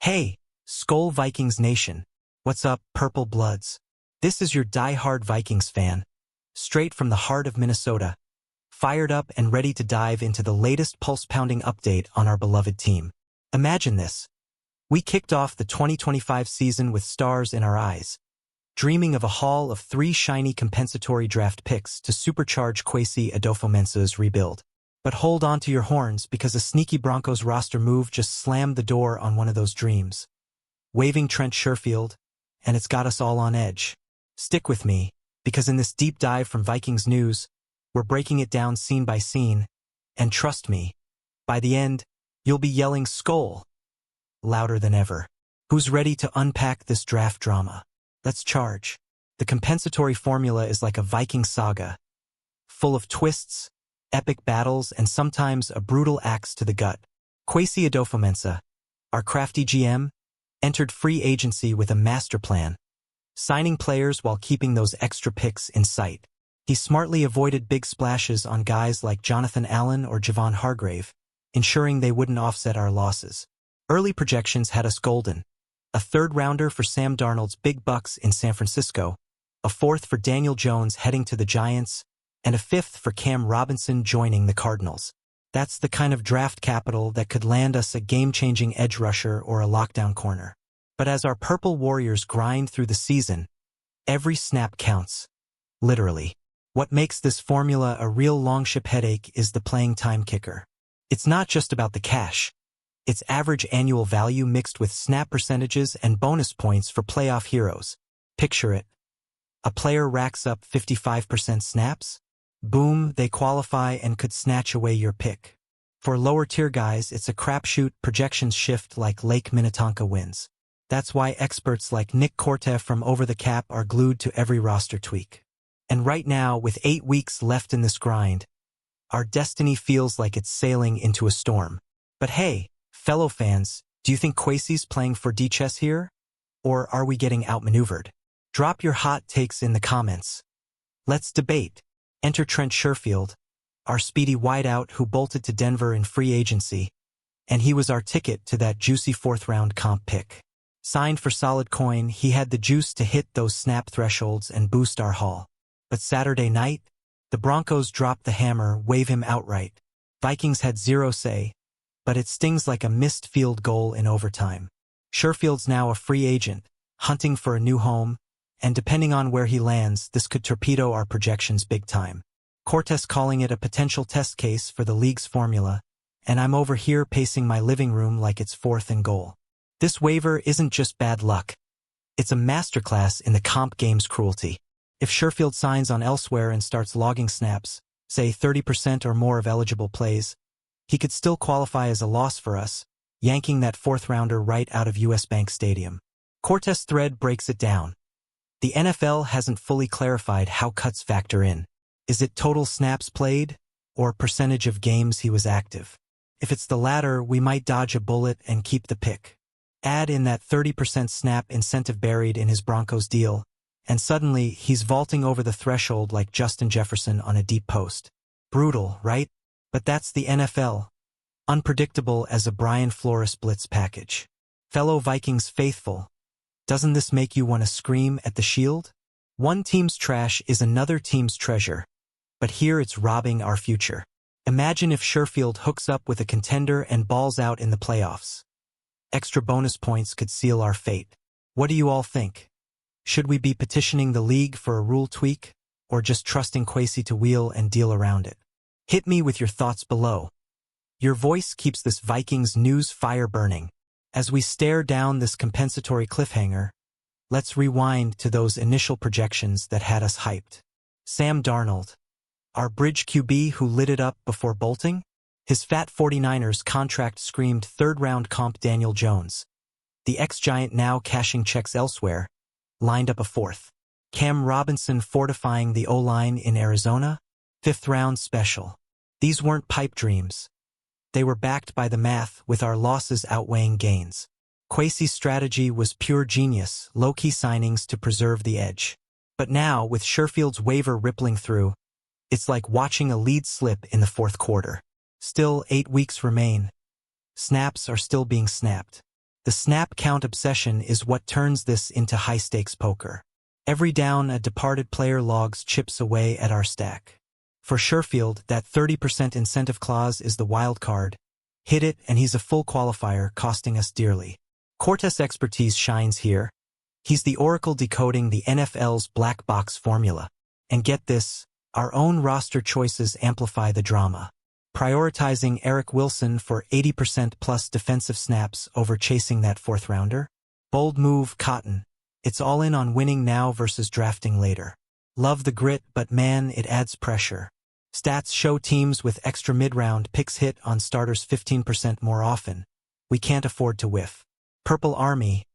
Hey, Skol Vikings Nation. What's up, Purple Bloods? This is your die-hard Vikings fan, straight from the heart of Minnesota, fired up and ready to dive into the latest pulse-pounding update on our beloved team. Imagine this. We kicked off the 2025 season with stars in our eyes, dreaming of a haul of 3 shiny compensatory draft picks to supercharge Kwesi Adofo-Mensah's rebuild. But hold on to your horns because a sneaky Broncos roster move just slammed the door on one of those dreams. Waving Trent Sherfield, and it's got us all on edge. Stick with me, because in this deep dive from Vikings news, we're breaking it down scene by scene, and trust me, by the end, you'll be yelling Skol louder than ever. Who's ready to unpack this draft drama? Let's charge. The compensatory formula is like a Viking saga, full of twists, epic battles, and sometimes a brutal axe to the gut. Kwesi Adofo-Mensah, our crafty GM, entered free agency with a master plan, signing players while keeping those extra picks in sight. He smartly avoided big splashes on guys like Jonathan Allen or Javon Hargrave, ensuring they wouldn't offset our losses. Early projections had us golden. A 3rd rounder for Sam Darnold's big bucks in San Francisco, a 4th for Daniel Jones heading to the Giants, and a 5th for Cam Robinson joining the Cardinals. That's the kind of draft capital that could land us a game-changing edge rusher or a lockdown corner. But as our Purple Warriors grind through the season, every snap counts. Literally. What makes this formula a real long-ship headache is the playing time kicker. It's not just about the cash. It's average annual value mixed with snap percentages and bonus points for playoff heroes. Picture it. A player racks up 55% snaps. Boom, they qualify and could snatch away your pick. For lower-tier guys, it's a crapshoot. Projections shift like Lake Minnetonka winds. That's why experts like Nick Korte from Over the Cap are glued to every roster tweak. And right now, with 8 weeks left in this grind, our destiny feels like it's sailing into a storm. But hey, fellow fans, do you think Kwesi's playing for D-chess here? Or are we getting outmaneuvered? Drop your hot takes in the comments. Let's debate. Enter Trent Sherfield, our speedy wideout who bolted to Denver in free agency, and he was our ticket to that juicy 4th-round comp pick. Signed for solid coin, he had the juice to hit those snap thresholds and boost our haul. But Saturday night, the Broncos dropped the hammer, wave him outright. Vikings had 0 say, but it stings like a missed field goal in overtime. Sherfield's now a free agent, hunting for a new home, and depending on where he lands, this could torpedo our projections big time. Cortez calling it a potential test case for the league's formula, and I'm over here pacing my living room like it's 4th and goal. This waiver isn't just bad luck. It's a masterclass in the comp game's cruelty. If Sherfield signs on elsewhere and starts logging snaps, say 30% or more of eligible plays, he could still qualify as a loss for us, yanking that 4th-rounder right out of US Bank Stadium. Cortez thread breaks it down. The NFL hasn't fully clarified how cuts factor in. Is it total snaps played, or percentage of games he was active? If it's the latter, we might dodge a bullet and keep the pick. Add in that 30% snap incentive buried in his Broncos deal, and suddenly he's vaulting over the threshold like Justin Jefferson on a deep post. Brutal, right? But that's the NFL. Unpredictable as a Brian Flores blitz package. Fellow Vikings faithful, doesn't this make you want to scream at the shield? One team's trash is another team's treasure, but here it's robbing our future. Imagine if Sherfield hooks up with a contender and balls out in the playoffs. Extra bonus points could seal our fate. What do you all think? Should we be petitioning the league for a rule tweak, or just trusting Kwesi to wheel and deal around it? Hit me with your thoughts below. Your voice keeps this Vikings news fire burning. As we stare down this compensatory cliffhanger, let's rewind to those initial projections that had us hyped. Sam Darnold, our bridge QB who lit it up before bolting? His fat 49ers contract screamed 3rd-round comp Daniel Jones. The ex-Giant now cashing checks elsewhere, lined up a 4th. Cam Robinson fortifying the O-line in Arizona? 5th-round special. These weren't pipe dreams. They were backed by the math, with our losses outweighing gains. Kwesi's strategy was pure genius, low-key signings to preserve the edge. But now, with Sherfield's waiver rippling through, it's like watching a lead slip in the 4th quarter. Still, 8 weeks remain. Snaps are still being snapped. The snap count obsession is what turns this into high-stakes poker. Every down, a departed player logs chips away at our stack. For Sherfield, that 30% incentive clause is the wild card. Hit it, and he's a full qualifier, costing us dearly. Cortes' expertise shines here. He's the oracle decoding the NFL's black box formula. And get this, our own roster choices amplify the drama. Prioritizing Eric Wilson for 80% plus defensive snaps over chasing that fourth rounder? Bold move, Cotton. It's all in on winning now versus drafting later. Love the grit, but man, it adds pressure. Stats show teams with extra mid-round picks hit on starters 15% more often. We can't afford to whiff. Purple Army,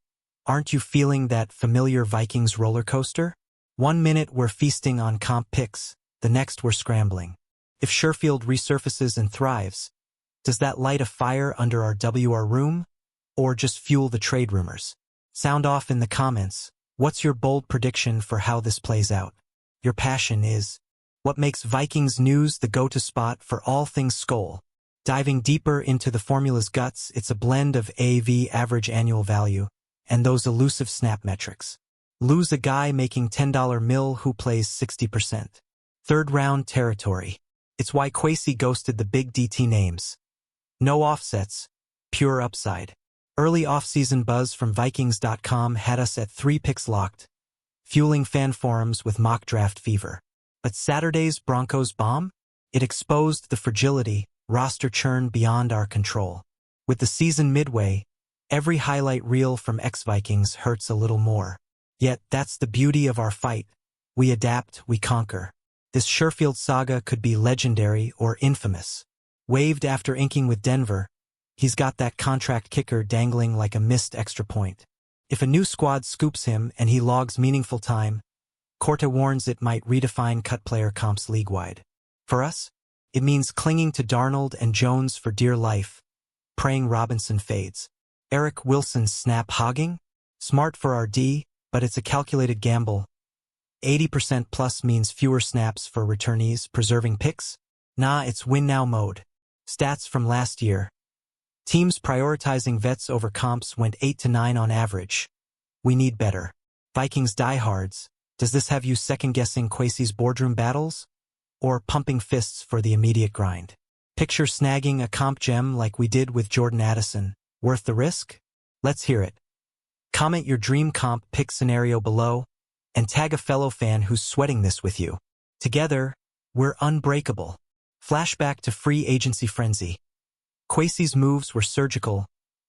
aren't you feeling that familiar Vikings roller coaster? 1 minute we're feasting on comp picks, the next we're scrambling. If Sherfield resurfaces and thrives, does that light a fire under our WR room? Or just fuel the trade rumors? Sound off in the comments. What's your bold prediction for how this plays out? Your passion is what makes Vikings News the go-to spot for all things Skol. Diving deeper into the formula's guts, it's a blend of AV, average annual value, and those elusive snap metrics. Lose a guy making $10 mil who plays 60%. Third round territory. It's why Kwesi ghosted the big DT names. No offsets, pure upside. Early offseason buzz from Vikings.com had us at 3 picks locked, fueling fan forums with mock draft fever. But Saturday's Broncos bomb? It exposed the fragility, roster churn beyond our control. With the season midway, every highlight reel from ex-Vikings hurts a little more. Yet that's the beauty of our fight. We adapt, we conquer. This Sherfield saga could be legendary or infamous. Waived after inking with Denver, he's got that contract kicker dangling like a missed extra point. If a new squad scoops him and he logs meaningful time, Corte warns it might redefine cut player comps league-wide. For us, it means clinging to Darnold and Jones for dear life, praying Robinson fades. Eric Wilson's snap hogging? Smart for our D, but it's a calculated gamble. 80% plus means fewer snaps for returnees, preserving picks? Nah, it's win-now mode. Stats from last year. Teams prioritizing vets over comps went 8 to 9 on average. We need better. Vikings diehards. Does this have you second-guessing Kwesi's boardroom battles? Or pumping fists for the immediate grind? Picture snagging a comp gem like we did with Jordan Addison. Worth the risk? Let's hear it. Comment your dream comp pick scenario below, and tag a fellow fan who's sweating this with you. Together, we're unbreakable. Flashback to free agency frenzy. Kwesi's moves were surgical,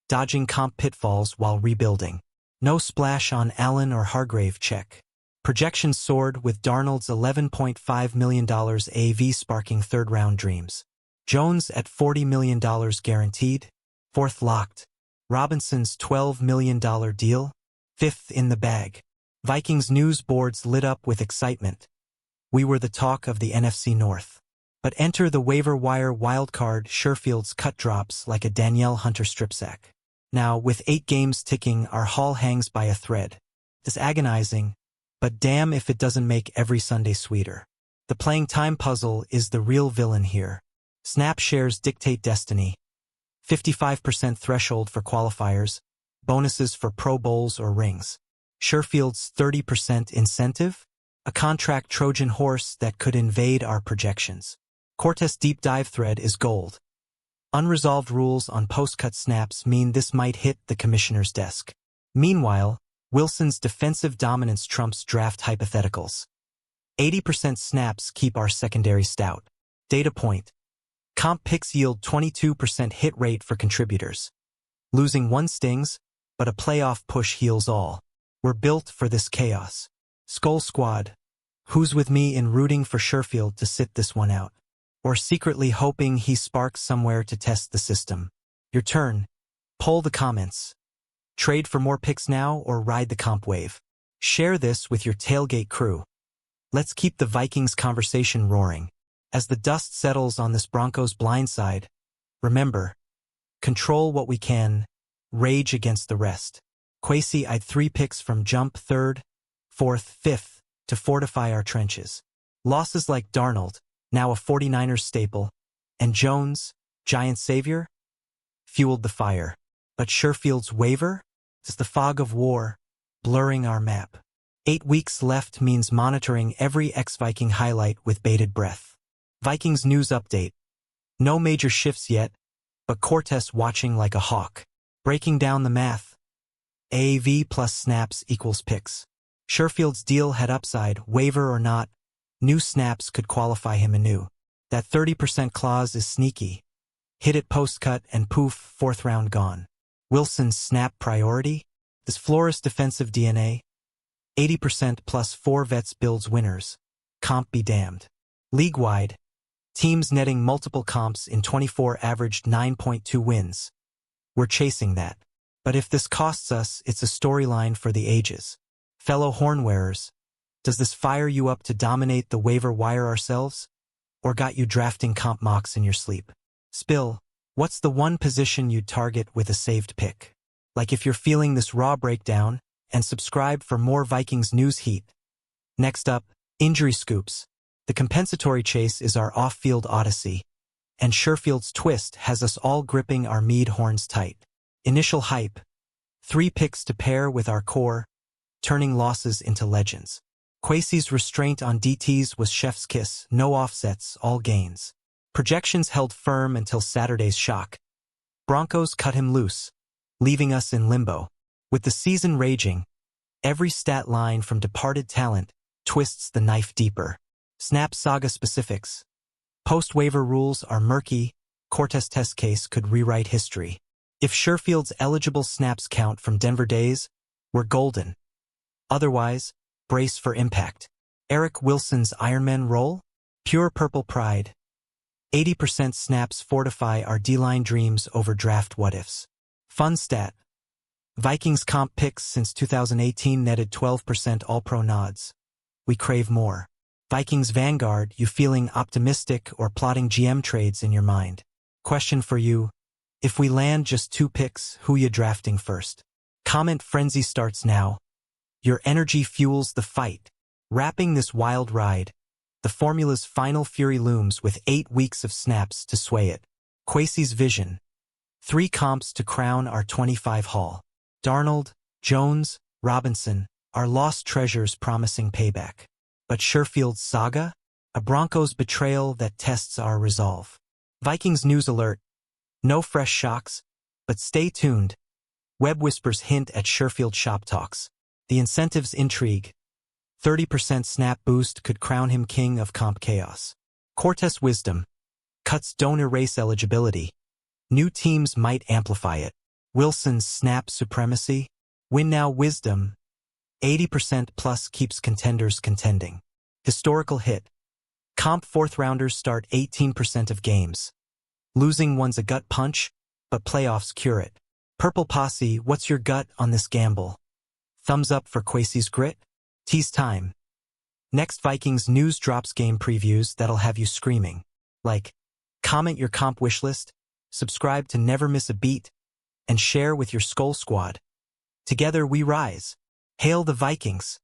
dodging comp pitfalls while rebuilding. No splash on Allen or Hargrave check. Projections soared with Darnold's $11.5 million AV sparking third-round dreams. Jones at $40 million guaranteed, fourth locked. Robinson's $12 million deal, fifth in the bag. Vikings news boards lit up with excitement. We were the talk of the NFC North. But enter the waiver wire wildcard. Sherfield's cut drops like a Danielle Hunter strip sack. Now, with 8 games ticking, our haul hangs by a thread. It's agonizing, but damn if it doesn't make every Sunday sweeter. The playing time puzzle is the real villain here. Snap shares dictate destiny. 55% threshold for qualifiers, bonuses for Pro Bowls or rings. Sherfield's 30% incentive? A contract Trojan horse that could invade our projections. Cortes' deep dive thread is gold. Unresolved rules on post-cut snaps mean this might hit the commissioner's desk. Meanwhile, Wilson's defensive dominance trumps draft hypotheticals. 80% snaps keep our secondary stout. Data point. Comp picks yield 22% hit rate for contributors. Losing one stings, but a playoff push heals all. We're built for this chaos. Skol Squad. Who's with me in rooting for Sherfield to sit this one out? Or secretly hoping he sparks somewhere to test the system? Your turn. Poll the comments. Trade for more picks now or ride the comp wave. Share this with your tailgate crew. Let's keep the Vikings conversation roaring. As the dust settles on this Broncos blindside, remember, control what we can, rage against the rest. Kwesi eyed 3 picks from jump 3rd, 4th, 5th to fortify our trenches. Losses like Darnold, now a 49ers staple, and Jones, Giant savior, fueled the fire. But Sherfield's waiver? It's the fog of war, blurring our map. 8 weeks left means monitoring every ex-Viking highlight with bated breath. Vikings news update. No major shifts yet, but Cortes watching like a hawk. Breaking down the math. AAV plus snaps equals picks. Sherfield's deal had upside, waiver or not. New snaps could qualify him anew. That 30% clause is sneaky. Hit it post-cut and poof, 4th round gone. Wilson's snap priority? Is Flores defensive DNA? 80% plus 4 vets builds winners. Comp be damned. League-wide, teams netting multiple comps in 24 averaged 9.2 wins. We're chasing that. But if this costs us, it's a storyline for the ages. Fellow horn-wearers, does this fire you up to dominate the waiver wire ourselves? Or got you drafting comp mocks in your sleep? Spill, what's the one position you'd target with a saved pick? Like if you're feeling this raw breakdown, and subscribe for more Vikings news heat. Next up, injury scoops. The compensatory chase is our off-field odyssey, and Sherfield's twist has us all gripping our mead horns tight. Initial hype. 3 picks to pair with our core, turning losses into legends. Kwesi's restraint on DTs was chef's kiss, no offsets, all gains. Projections held firm until Saturday's shock. Broncos cut him loose, leaving us in limbo. With the season raging, every stat line from departed talent twists the knife deeper. Snap saga specifics. Post-waiver rules are murky. Cortes test case could rewrite history. If Sherfield's eligible snaps count from Denver days, we're golden. Otherwise, brace for impact. Eric Wilson's Ironman role? Pure purple pride. 80% snaps fortify our D-line dreams over draft what-ifs. Fun stat. Vikings comp picks since 2018 netted 12% All-Pro nods. We crave more. Vikings Vanguard, you feeling optimistic or plotting GM trades in your mind? Question for you. If we land just 2 picks, who you drafting first? Comment frenzy starts now. Your energy fuels the fight. Wrapping this wild ride, the formula's final fury looms with 8 weeks of snaps to sway it. Kwesi's vision. 3 comps to crown our 25 haul. Darnold, Jones, Robinson, our lost treasures promising payback. But Sherfield's saga? A Broncos betrayal that tests our resolve. Vikings news alert. No fresh shocks, but stay tuned. Web whispers hint at Sherfield shop talks. The incentives intrigue. 30% snap boost could crown him king of comp chaos. Cortes wisdom. Cuts don't erase eligibility. New teams might amplify it. Wilson's snap supremacy. Win now wisdom. 80% plus keeps contenders contending. Historical hit. Comp 4th rounders start 18% of games. Losing one's a gut punch, but playoffs cure it. Purple Posse, what's your gut on this gamble? Thumbs up for Kwesi's grit? Tease time. Next Vikings news drops game previews that'll have you screaming. Like, comment your comp wishlist, subscribe to never miss a beat, and share with your Skull Squad. Together we rise. Hail the Vikings!